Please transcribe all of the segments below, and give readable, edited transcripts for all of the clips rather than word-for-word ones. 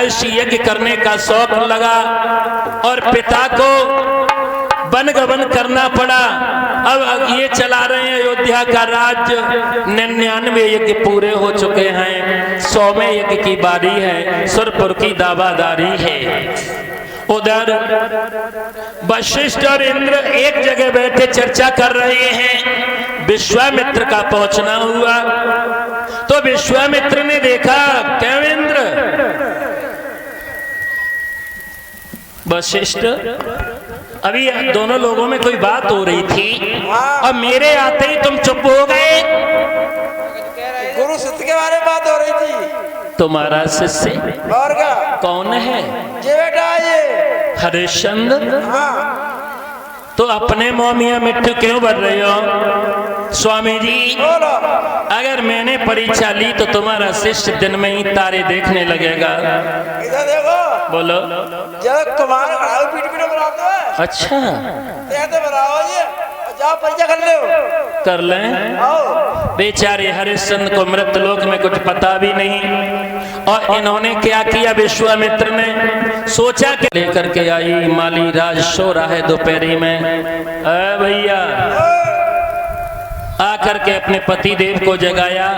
दीर्घायुष यज्ञ करने का शौक लगा और पिता को वन गमन करना पड़ा। अब ये चला रहे हैं अयोध्या का राज्य। 99 यज्ञ पूरे हो चुके हैं, 100वें यज्ञ की बारी है, सुरपुर की दावादारी है। उधर वशिष्ठ और इंद्र एक जगह बैठे चर्चा कर रहे हैं। विश्वामित्र का पहुंचना हुआ तो विश्वामित्र ने देखा, क्यों इंद्र? वशिष्ठ, अभी दोनों लोगों में कोई बात हो रही थी और मेरे आते ही तुम चुप हो गए। गुरु शिष्य के बारे में बात हो रही थी। तुम्हारा शिष्य और क्या? कौन है? ये बेटा ये हरिश्चंद्र। हाँ। तो अपने मोमिया मिट्टू क्यों बन रहे हो? स्वामी जी, बोलो। अगर मैंने परीक्षा ली तो तुम्हारा शिष्य दिन में ही तारे देखने लगेगा। इधर देखो। बोलो। जब तुम्हारे पीठ पीठ बनाते हैं। अच्छा, ऐसे बनाओ ये, जाओ परीक्षा कर ले। कर लें। आओ। बेचारे हरिश्चंद्र को मृतलोक में कुछ पता भी नहीं। और इन्होंने क्या किया? विश्वामित्र ने सोचा कि लेकर के आई माली राज सो रहा है दोपहरी में। भैया आकर के अपने पति देव को जगाया।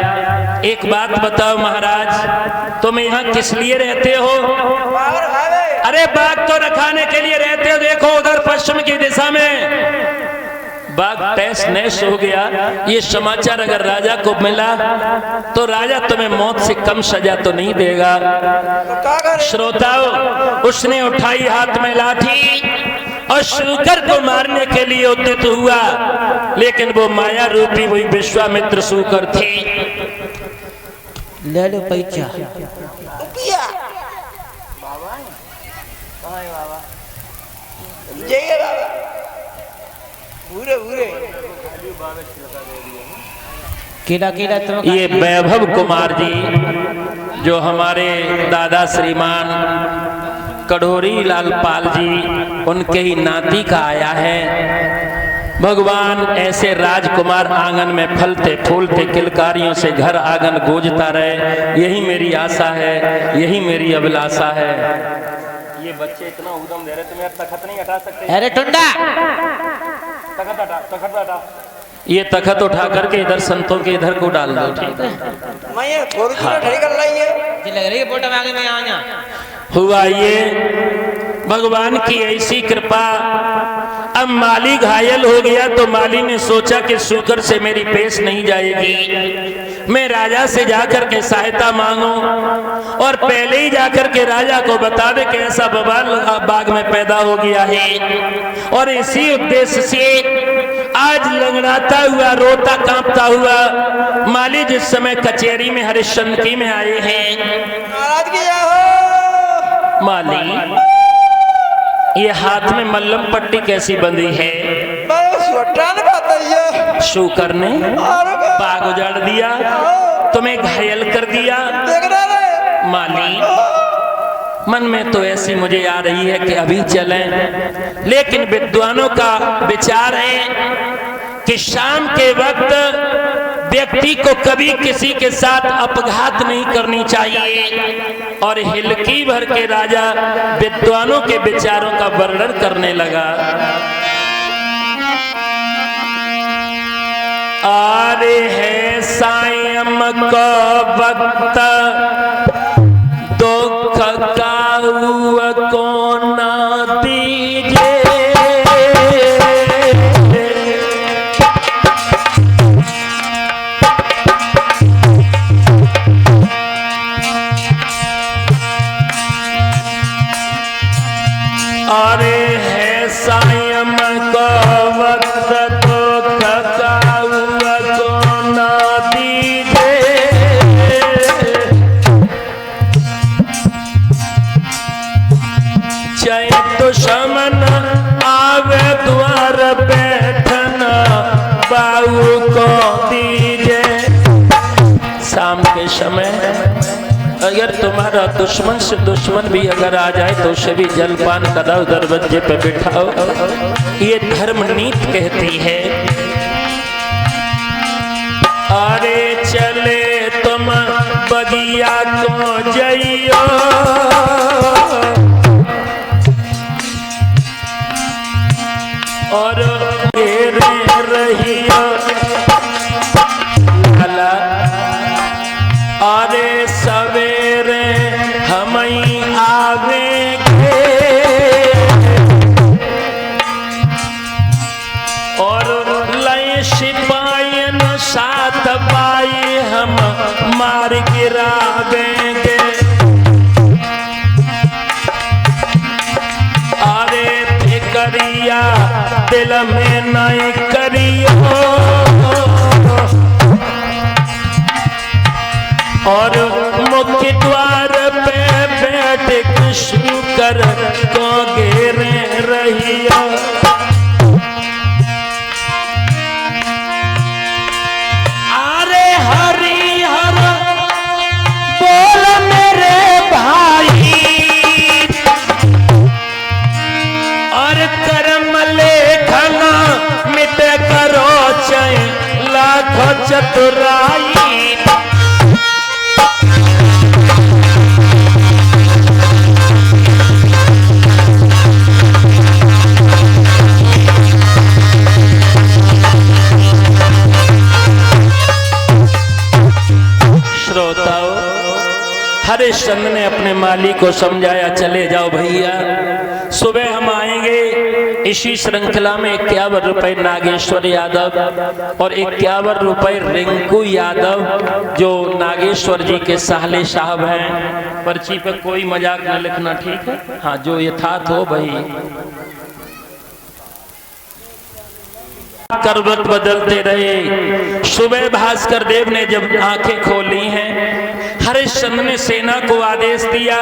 एक बात बताओ महाराज, तुम यहाँ किस लिए रहते हो? अरे बाघ तो रखाने के लिए रहते हो। देखो उधर पश्चिम की दिशा में बाघ तैस नैस हो गया। ये समाचार अगर राजा को मिला तो राजा तुम्हें मौत से कम सजा तो नहीं देगा। श्रोताओं, उसने उठाई हाथ में लाठी और शूकर को मारने के लिए उद्यत हुआ, लेकिन वो माया रूपी वही विश्वामित्र शूकर थी। ले लो पैसा। ये वैभव कुमार जी जो हमारे दादा श्रीमान कढ़ोरी लाल पाल जी, उनके ही नाती का आया है। भगवान ऐसे राजकुमार आंगन में फलते फूलते किलकारियों से घर आंगन गूंजता रहे, यही मेरी आशा है, यही मेरी अभिलाषा है। ये बच्चे इतना उद्यम दे रहे, तुम्हें तखत नहीं हटा सकते? अरे टुंडा, तखत हटा, तखत हटा। ये तखत उठा करके इधर संतों के इधर को डाल दो, ठीक है? मैं ये खड़ी कर रही है। लग रही है फोटो में आगे मैं आया। हुआ ये भगवान की ऐसी कृपा। अब माली घायल हो गया तो माली ने सोचा कि शूकर से मेरी पेश नहीं जाएगी, मैं राजा से जाकर के सहायता मांगू और पहले ही जाकर के राजा को बता दे कि ऐसा बवाल बाग में पैदा हो गया है। और इसी उद्देश्य से आज लंगड़ाता हुआ, रोता कांपता हुआ माली जिस समय कचहरी में हरिश्चंद्र में आए हैं। महाराज की जय हो। माली, ये हाथ में मल्लम पट्टी कैसी बंधी है? शूकर ने बाग उजाड़ दिया, तुम्हें घायल कर दिया। माली, मन में तो ऐसी मुझे आ रही है कि अभी चलें, लेकिन विद्वानों का विचार है कि शाम के वक्त व्यक्ति को कभी किसी के साथ अपघात नहीं करनी चाहिए। और हिलकी भर के राजा विद्वानों के विचारों का वर्णन करने लगा। आरे है सायं को वक्त दुख का को ना दीजिए, अरे है सायं को वक्त दुख का को ना दीजिए, चैत शमन आवे द्वार बैठना बाऊ को दीजिए। शाम के समय अगर तुम्हारा दुश्मन से दुश्मन भी अगर आ जाए तो उसे भी जलपान कराओ, दरवाजे पे बिठाओ, ये धर्म नीति कहती है। अरे चले तुम बगिया को जइयो, हम ही आवेंगे और लय सिपाहियन साथ पाई हम मार गिरावेंगे। अरे फिक्रिया दिल में नहीं करियो और मुख्य द्वार पे बैठ शुकर को घेरे रहियो। अरे हरि हर बोल मेरे भाई और कर्म लेखन मिट करो चाहे लाखों चतुराई। हरिश्चंद्र ने अपने माली को समझाया, चले जाओ भैया, सुबह हम आएंगे। इसी श्रृंखला में 51 रुपए नागेश्वर यादव और 51 रुपए रिंकू यादव जो नागेश्वर जी के साहले साहब हैं। पर्ची पे कोई मजाक न लिखना, ठीक है? हाँ, जो यथार्थ हो भाई। करवट बदलते रहे। सुबह भास्कर देव ने जब आंखें खोली हैं, हरिश्चंद्र ने सेना को आदेश दिया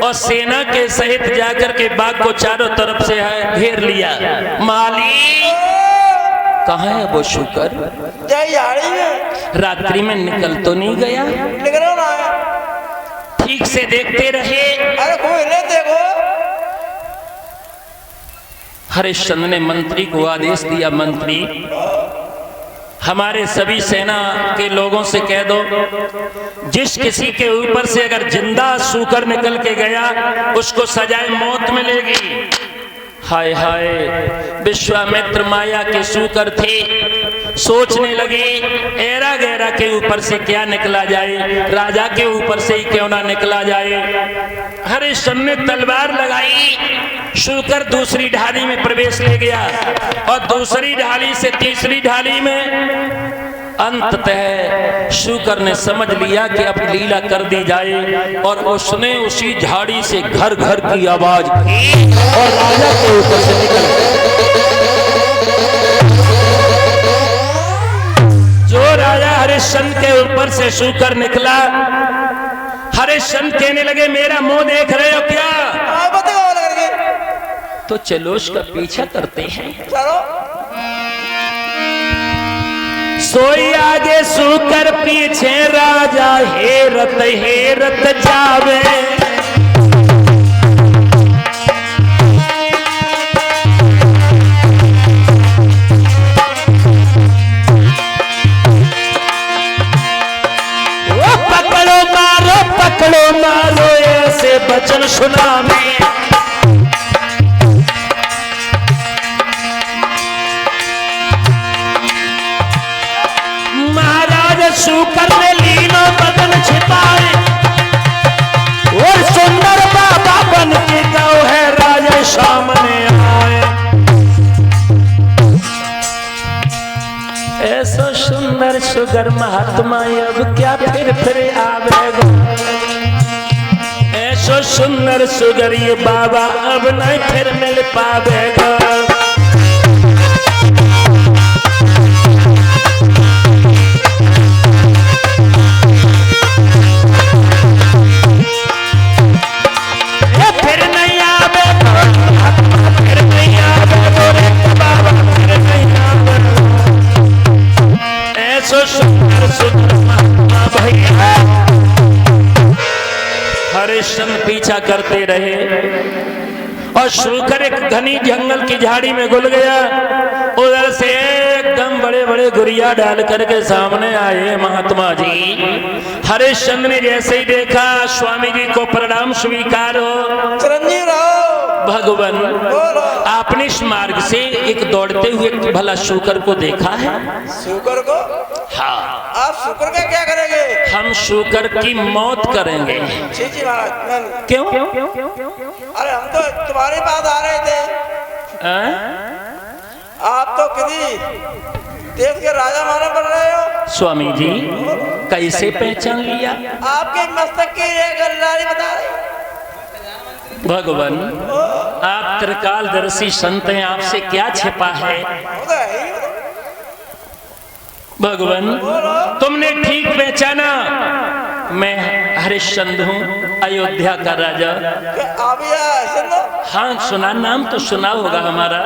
और सेना के सहित जाकर के बाग को चारों तरफ से घेर लिया। माली कहाँ है वो शुकर? रात्रि में निकल तो नहीं गया? ठीक से देखते रहे। अरे कोई नहीं देखो। हरिश्चंद्र ने मंत्री को आदेश दिया, मंत्री हमारे सभी सेना के लोगों से कह दो, जिस किसी के ऊपर से अगर जिंदा सूकर निकल के गया उसको सजाए मौत मिलेगी। हाय हाय, विश्वामित्र माया के सूकर थे। सोचने लगे एरा गैरा के ऊपर से क्या निकला जाए, राजा के ऊपर से ही क्यों ना निकला जाए। हरिश्चंद्र ने तलवार लगाई, शूकर दूसरी ढाली में प्रवेश ले गया और दूसरी ढाली से तीसरी ढाली में अंततः शूकर ने समझ लिया कि अब लीला कर दी जाए और उसने उसी झाड़ी से घर घर की आवाज की और राजा के ऊपर से निकल जो राजा हरिश्चंद्र के ऊपर से शूकर निकला। हरिश्चंद्र कहने लगे, मेरा मुंह देख रहे हो क्या? तो चलो उसका पीछा करते हैं। चलो। सोई आगे सूकर पीछे राजा हेरत हेरत जावे। वो पकड़ो मारो ऐसे बचन सुनावे। शूकर ने लीनो बदन छिपाए और सुंदर बाबा बन के गाँव है राजा सामने आए। ऐसा सुंदर सुगर महात्मा अब क्या फिर आवेगा। ऐसा सुंदर सुगर ये बाबा अब नहीं फिर मिल पावेगा। हरिश्चंद्र पीछा करते रहे और शूकर एक घनी जंगल की झाड़ी में घुल गया। उधर से एकदम बड़े बड़े गुरिया डाल करके सामने आए महात्मा जी। हरिश्चंद्र ने जैसे ही देखा, स्वामी जी को प्रणाम स्वीकार हो। चिरंजीव रहो। भगवान, आपने इस मार्ग से एक दौड़ते हुए भला शूकर को देखा है? शूकर को? हाँ, आप शुक्र का क्या करेंगे? हम शुक्र की मौत करेंगे। जी जी महाराज। क्यों? अरे हम तो तुम्हारे पास आ रहे थे। आप तो किसी देश के राजा माने बन रहे हो। स्वामी जी कैसे पहचान लिया? आपके मस्तक की एक गल्लारी बता रही। भगवान आप त्रिकालदर्शी संत हैं, आपसे क्या छिपा है? भगवान तुमने ठीक पहचाना, मैं हरिश्चंद्र हूँ, अयोध्या का राजा। हाँ सुना, नाम तो सुना होगा हमारा।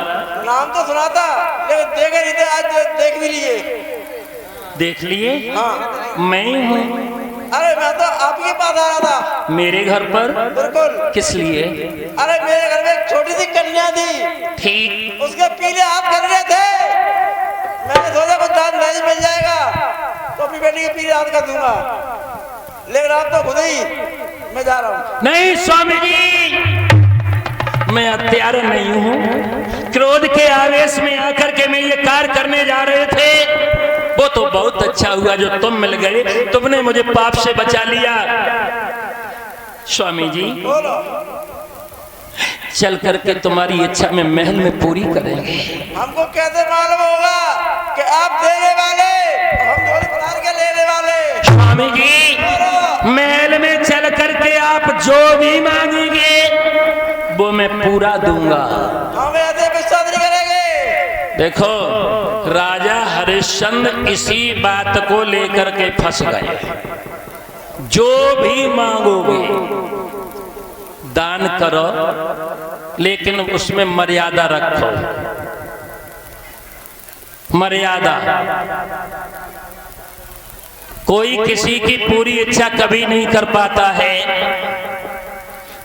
नाम तो सुना था लेकिन देखे नहीं थे, आज देख भी लिए। देख लिए? हाँ मैं हूँ। अरे मैं तो आपके पास आ रहा था। मेरे घर पर? बिल्कुल। किस लिए? अरे मेरे घर में एक छोटी सी कन्या थी। ठीक। उसके पीले हाथ कर रहे थे। मैंने सोचा कुछ दान नहीं मिल जाएगा तो अपनी बेटी के पीले हाथ कर दूंगा, लेकिन आप तो खुद ही मैं जा रहा हूँ। नहीं स्वामी जी, मैं हत्यारा नहीं हूँ। क्रोध के आवेश में आकर के मैं ये कार्य करने जा रहे थे। वो तो बहुत अच्छा हुआ जो तुम मिल गए, तुमने मुझे पाप से बचा लिया। स्वामी जी बोलो। चल करके तुम्हारी इच्छा में महल में पूरी करेंगे। हमको कैसे मालूम होगा कि आप देने वाले, हम थोड़ी बता के लेने वाले। स्वामी जी महल में चल करके आप जो भी मांगेंगे वो मैं पूरा दूंगा। हम ऐसे विश्वास नहीं करेंगे। देखो राजा हरिश्चंद्र इसी बात को लेकर के फंस गए। जो भी मांगोगे दान करो, लेकिन उसमें मर्यादा रखो। मर्यादा, कोई किसी की पूरी इच्छा कभी नहीं कर पाता है।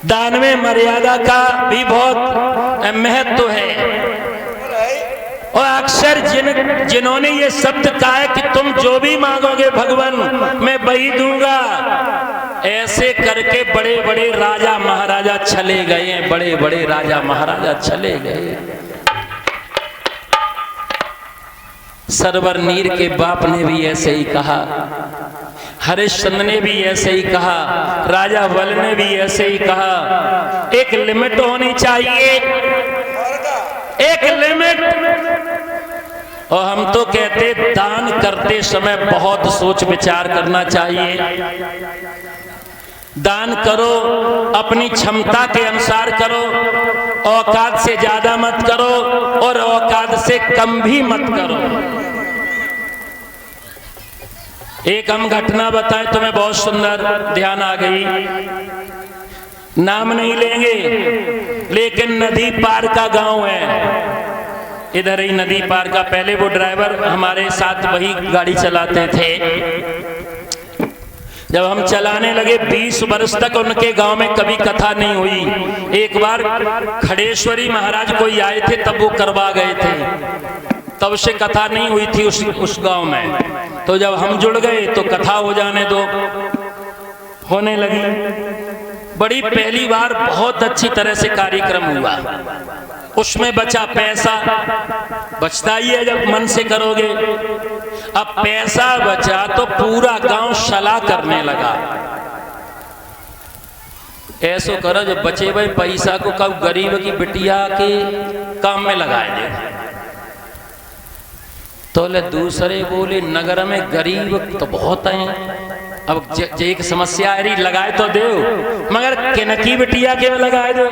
दान में मर्यादा का भी बहुत महत्व है। और अक्सर जिन्होंने ये शब्द कहा है कि तुम जो भी मांगोगे भगवान मैं वही दूंगा, ऐसे करके बड़े बड़े राजा महाराजा चले गए हैं। बड़े बड़े राजा महाराजा चले गए। सरवर नीर के बाप ने भी ऐसे ही कहा, हरिश्चंद्र ने भी ऐसे ही कहा, राजा बल ने भी ऐसे ही कहा। एक लिमिट होनी चाहिए, एक लिमिट। और हम तो कहते दान करते समय बहुत सोच विचार करना चाहिए। दान करो अपनी क्षमता के अनुसार करो, औकात से ज्यादा मत करो और औकात से कम भी मत करो। एक हम घटना बताएं तुम्हें, बहुत सुंदर ध्यान आ गई। नाम नहीं लेंगे, लेकिन नदी पार का गांव है, इधर ही नदी पार का। पहले वो ड्राइवर हमारे साथ वही गाड़ी चलाते थे। जब हम चलाने लगे 20 वर्ष तक उनके गांव में कभी कथा नहीं हुई। एक बार खड़ेश्वरी महाराज कोई आए थे, तब वो करवा गए थे, तब से कथा नहीं हुई थी उस गांव में। तो जब हम जुड़ गए तो कथा हो जाने दो, होने लगी। बड़ी पहली बार बहुत अच्छी तरह से कार्यक्रम हुआ। उसमें बचा पैसा, बचता ही है जब मन से करोगे। अब पैसा बचा तो पूरा गांव सलाह करने लगा, ऐसो करो जो बचे हुए पैसा को कब गरीब की बिटिया के काम में लगाए दे। तो ले दूसरे बोले नगर में गरीब तो बहुत हैं, अब एक समस्या आ रही, लगाए तो दो, मगर किनकी बिटिया के में लगाए दो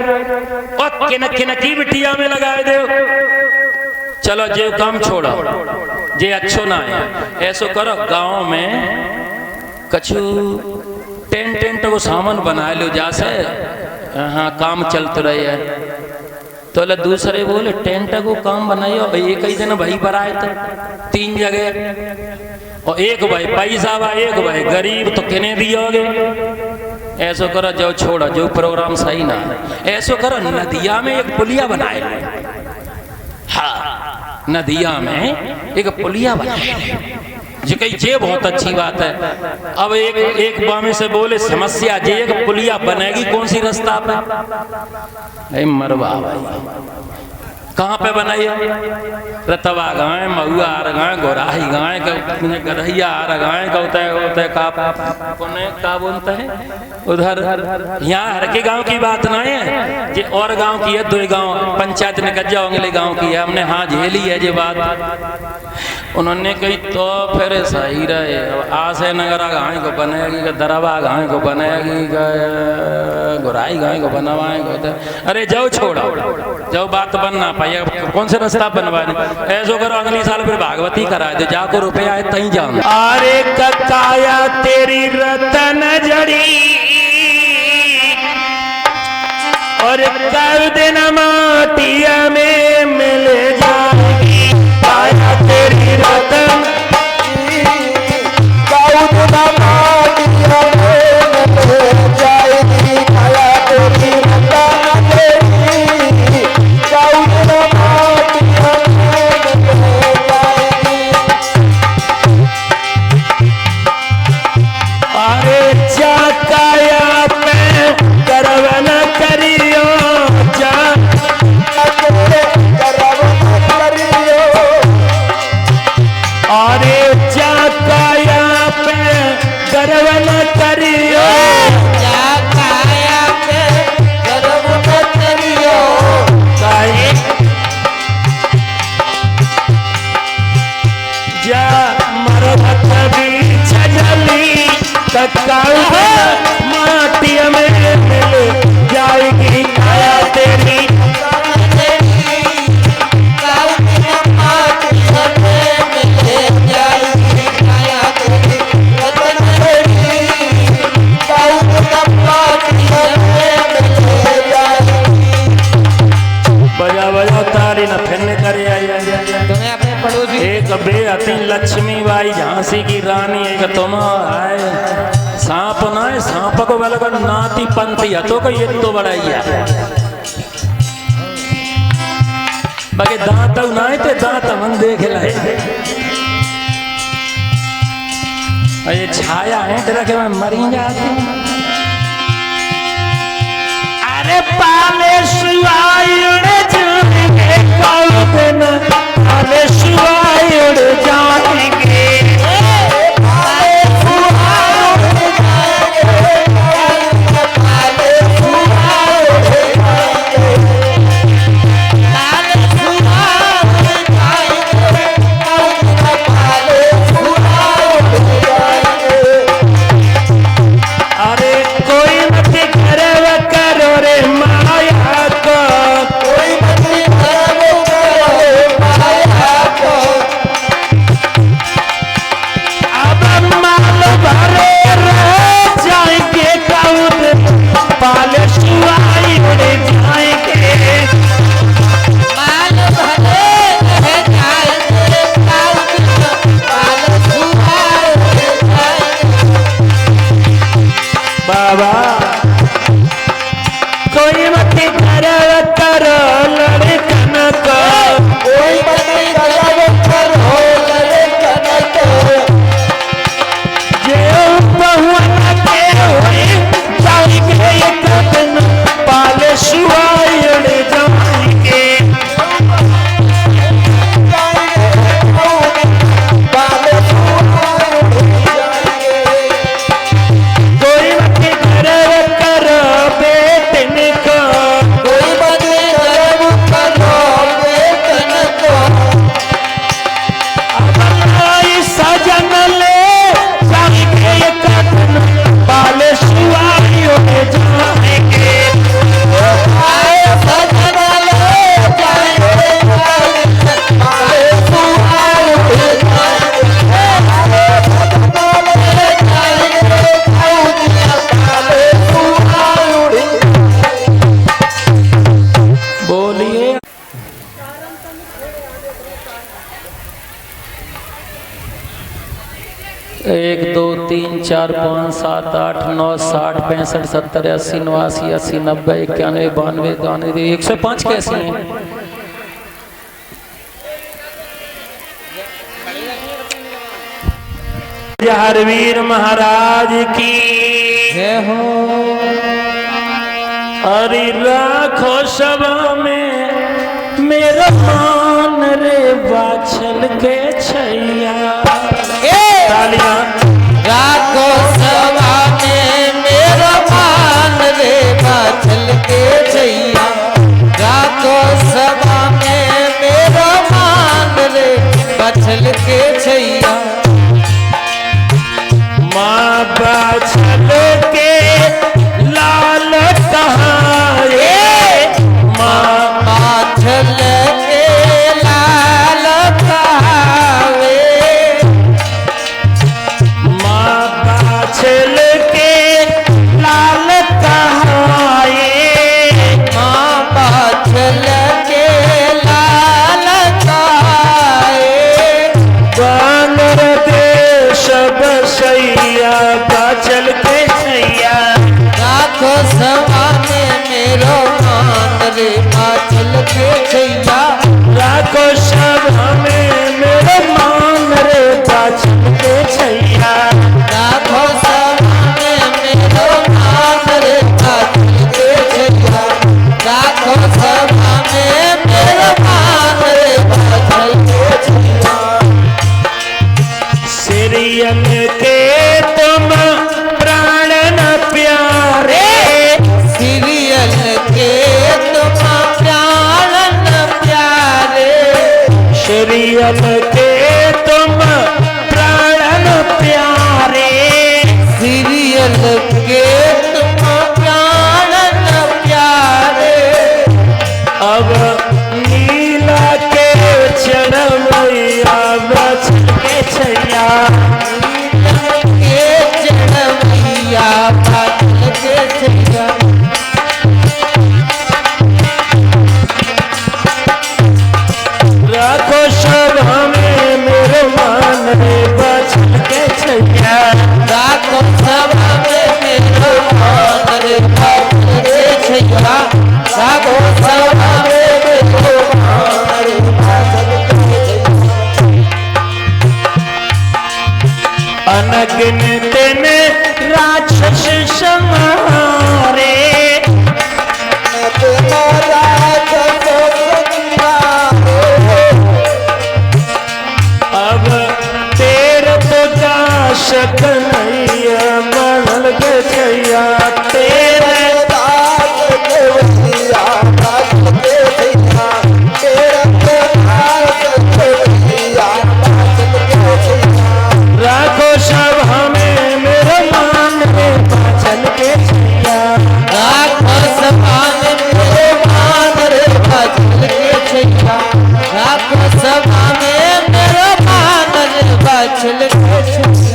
और किनकी बिटिया में लगाए दो। चलो जे काम छोड़ो, जे अच्छो ना है। ऐसो करो गांव में कछु टेंट को सामान बना लो, जैसे हाँ काम चलते रहे है। तो दूसरे बोले टेंट को काम बनाइयो, एक ही दिन भाई बनाए तो 3 जगह, और एक भाई पैसा बा, एक भाई गरीब, तो किने दियोगे। ऐसो करो जो छोड़ो, जो प्रोग्राम सही ना है। ऐसो करो नदिया में एक पुलिया बनाए लो। हाँ नदिया में एक पुलिया बनाए जो कही जे बहुत अच्छी बात है। अब एक बामे से बोले समस्या जे एक पुलिया बनेगी कौन सी रास्ता पे? नहीं मरवा भाई, कहाँ पे बनाई है? रतवा गाय, महुआ गाय, गोराही गाय, गदहिया गाय होता है का बोलता है उधर। यहाँ हर के गांव की बात ना है, ये और गांव की है, 2 गांव पंचायत ने कज्जा अगले गांव की है। हमने हाँ झेली है ये बात। उन्होंने कही तो फिर सही रहे, आसे नगरा गाय को बनेगी, दरवा गाय को बनेगी, गोराई गाय को बनवाएंगे। अरे जाओ छोड़ो, जाओ बात बनना पाई, कौन से रास्ता बनवाने? ऐसो करो अगली साल फिर भागवती करा दे, जाको रुपया है तहीं जाओ। अरे ककाया तेरी रतन जड़ी और कर देना माटिया में मिल जाएगी, काया तेरी रतन माटिया में मिल जाएगी, काया तेरी बजा तारी न फिर करे आई। तुम्हें अपने पड़ोसी एक बेअती लक्ष्मी बाई झांसी की रानी, एक तुम आए सांप ना है, सांप को बोला नाती पंथी है तो ये तो बड़ा ही है बाकी दांत ना है ते दांत मन देख लाए। ये छाया है तेरा के मैं मरी जाती। अरे पाले सुआई उड़ जाएंगे कौन, पाले सुआई उड़ जाएंगे, एक दो तीन चार पाँच सात आठ नौ 60 65 70 80 89 80 90 91 92 93 105 कैसी हैं? हरवीर महाराज की जय हो। हरि राखो सभा में मेरा मान रे बाछल के छैया। तालियां। राखो सभा में मेरा मान रे बाछल के छैया। राखो सभा में मेरा मान रे बाछल के छैया। माँ बाछल के लाल कहाए। माँ बाछल के लाल कहावे। माँ बाछल के लाल कहाए। माँ बाछल के लाल कहाए। बानर देश बसैया बाछल के छैया। राखो सभा में मेरो मान रे बाछल के छैया। राखो सभा में मेरा मान रे बाछल के छैया। राखो सभा में मेरो मान रे बाछल के छैया। राखो सभा में मेरो मान रे बाछल के छैया। सिरियन के तुम प्राण न प्यारे। सीरियल के तुम प्राण न प्यारे। सिरियन के तुम प्राण न प्यारे। सीरियल के तुम प्राण न प्यारे। अब नीला के चढ़मैया बाछल के छैया। के चढ़मैया बाछल के छैया। राखो सभा में मेरे मान रे बाछल के छैया। राखो सभा में मेरो मान रे बाछल के छैया। राखो सभा में मेरो मान रे बाछल के छैया। अनगिनत में राक्षस संहारे। अब तेरे तो दास कन्हैया बनल के छैया। तेरे राखो सभा में मेरा मान रे बाछल के छैया। राखो सभा में मेरो मान रे बाछल के छैया। राखो सभा में मेरो मान रे बाछल के छैया।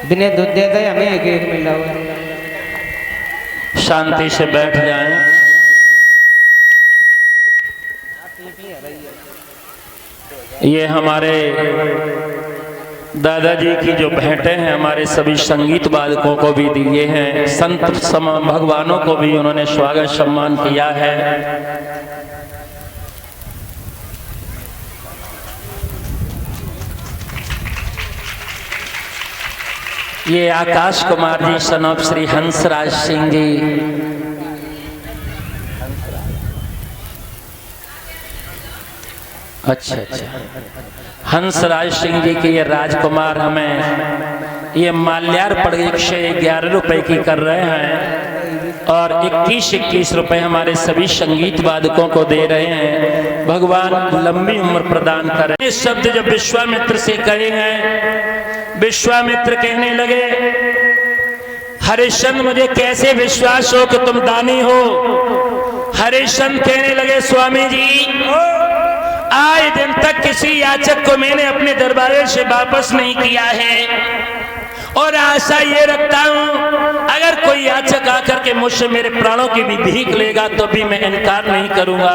बिना दूध दे दे हमें एक मिला हुआ। शांति से बैठ जाएं। ये हमारे दादाजी की जो भेंटें हैं हमारे सभी संगीत वादकों को भी दिए हैं। संत भगवानों को भी उन्होंने स्वागत सम्मान किया है। ये आकाश कुमार जी सन ऑफ श्री हंसराज सिंह जी। अच्छा हंसराज सिंह जी के ये राजकुमार हमें ये माल्यार्पण 111 रुपए की कर रहे हैं और 21-21 रुपए हमारे सभी संगीत वादकों को दे रहे हैं। भगवान लंबी उम्र प्रदान करें। ये शब्द जब विश्वामित्र से कहे हैं, विश्वामित्र कहने लगे हरिश्चंद्र मुझे कैसे विश्वास हो कि तुम दानी हो। हरिश्चंद्र कहने लगे स्वामी जी आज दिन तक किसी याचक को मैंने अपने दरबार से वापस नहीं किया है और आशा ये रखता हूं अगर कोई याचक आकर के मुझसे मेरे प्राणों की भी भीख लेगा तो भी मैं इनकार नहीं करूंगा।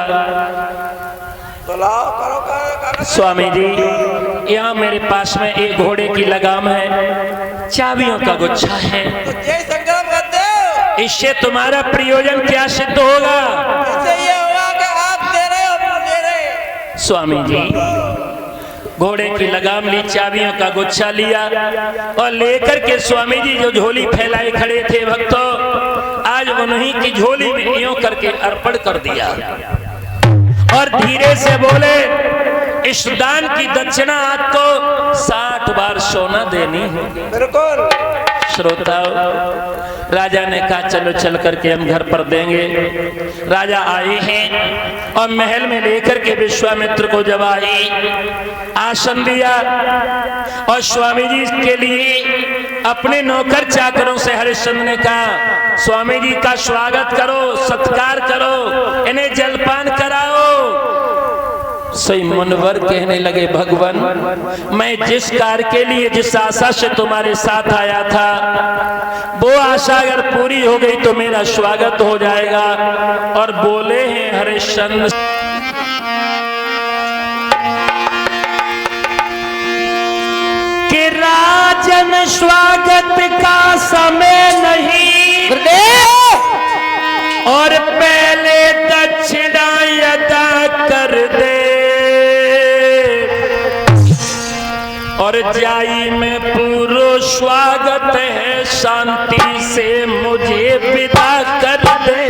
तो लाओ करो स्वामी जी यहाँ मेरे पास में एक घोड़े की लगाम है, चाबियों का गुच्छा है, तो जय संग्राम करते हो। इससे तुम्हारा प्रयोजन क्या सिद्ध होगा? इससे ये होगा कि आप दे रहे हो हम ले रहे हैं। स्वामी जी घोड़े की लगाम ली, चाबियों का गुच्छा लिया और लेकर के स्वामी जी जो झोली फैलाए खड़े थे भक्तों, आज उन्हीं की झोली में यूं करके अर्पण कर दिया और धीरे से बोले, इस दान की दक्षिणा आपको 60 बार सोना देनी है। बिल्कुल। श्रोताओ, राजा ने कहा चलो चल करके हम घर पर देंगे। राजा आए हैं और महल में लेकर के विश्वामित्र को जब आई, आसन दिया और स्वामी जी के लिए अपने नौकर चाकरों से हरिश्चंद्र ने कहा, स्वामी जी का स्वागत करो, सत्कार करो, इन्हें जलपान कराओ। सही मुनवर कहने लगे, भगवान मैं जिस कार्य के लिए जिस आशा से तुम्हारे साथ आया था, वो आशा अगर पूरी हो गई तो मेरा स्वागत हो जाएगा। और बोले हैं हरिश्चंद्र, कि राजन स्वागत का समय नहीं और पहले दक्षिणा अदा कर दे और जाई में पूरा स्वागत है, शांति से मुझे विदा कर दे।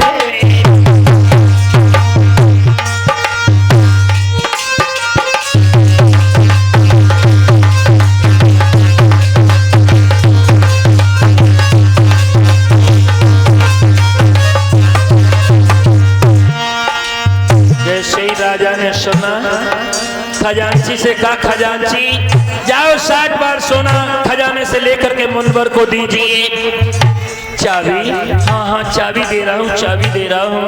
जैसे ही राजा ने सुना, खजांची से कहा, खजांची जाओ 60 बार सोना खजाने से लेकर के मुनवर को दीजिए। चाबी? हाँ हाँ चाबी दे रहा हूँ, चाबी दे रहा हूँ।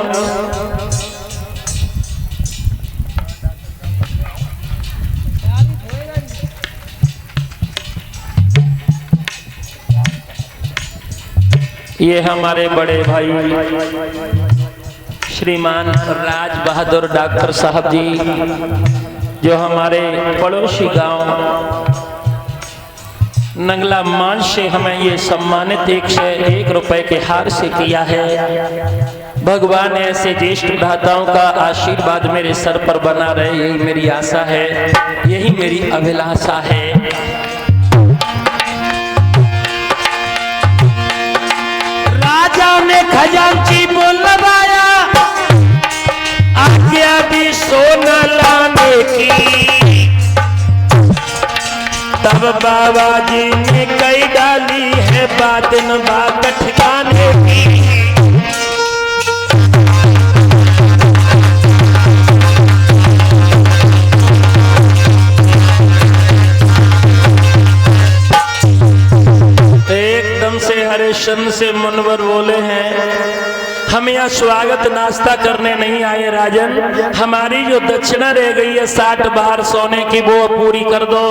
ये हमारे बड़े भाई श्रीमान राज बहादुर डॉक्टर साहब जी, जो हमारे पड़ोसी गांव नंगला मान से हमें ये सम्मानित 101 रुपए के हार से किया है। भगवान ऐसे ज्येष्ठ भ्राताओं का आशीर्वाद मेरे सर पर बना रहे, यही मेरी आशा है, यही मेरी अभिलाषा है। राजा ने खजांची बुलवाया, आज्ञा दी सोना लाने की। तब बाबा जी ने कई डाली है बादन बात ठिकाने की। एकदम से हरिश्चंद्र से मुनवर बोले हैं, हम यहाँ स्वागत नाश्ता करने नहीं आए राजन, हमारी जो दक्षिणा रह गई है 60 बार सोने की वो पूरी कर दो।